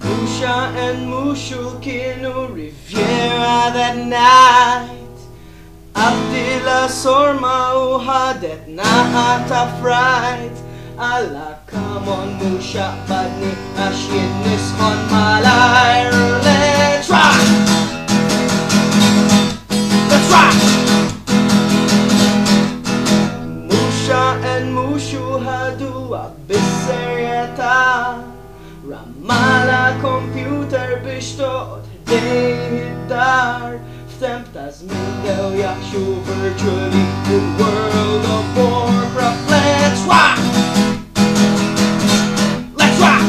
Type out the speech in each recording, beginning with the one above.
Muxa and muxu kinu Riviera that night. Abdila sorma uhadet na ata fright. Ala come on muxa badni ashidnis on malay. Let's rock! Let's rock! Muxa and muxu hadu abiserieta. Ramala computer biex toqgħod ħdejn id-dar f'temp ta' żmien dew jaħxu virtually the World of Warcraft. Let's rock! Let's rock!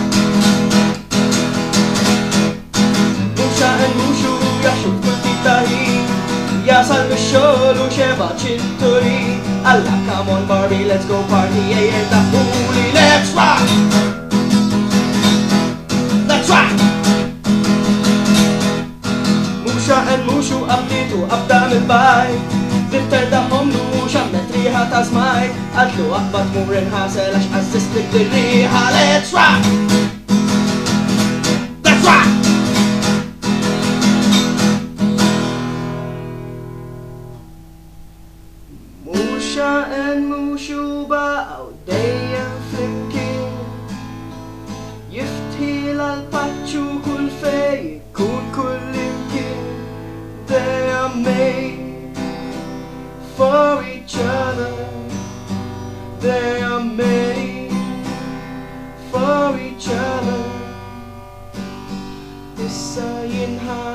Muxa and muxu jaħxu f'kull tip ta' ħin jasal mix-xogħol u xeba' ċinturi. Alla come on Barbie, let's go party, ejjer daħħuli. Let's rock! Muxa and muxu abditu abda mill-bajt Dibter daħom lu xammet riħa ta' smajt Għadlu għabbat murin ħasel għax għazzistik dir-riħa. Let's rock! Let's rock! Muxa and muxu baqaw dejjem flimkien Jiftħil għal-paċċu kull fej ikun kull imkien. They are made for each other. They are made for each other. Issa jinħa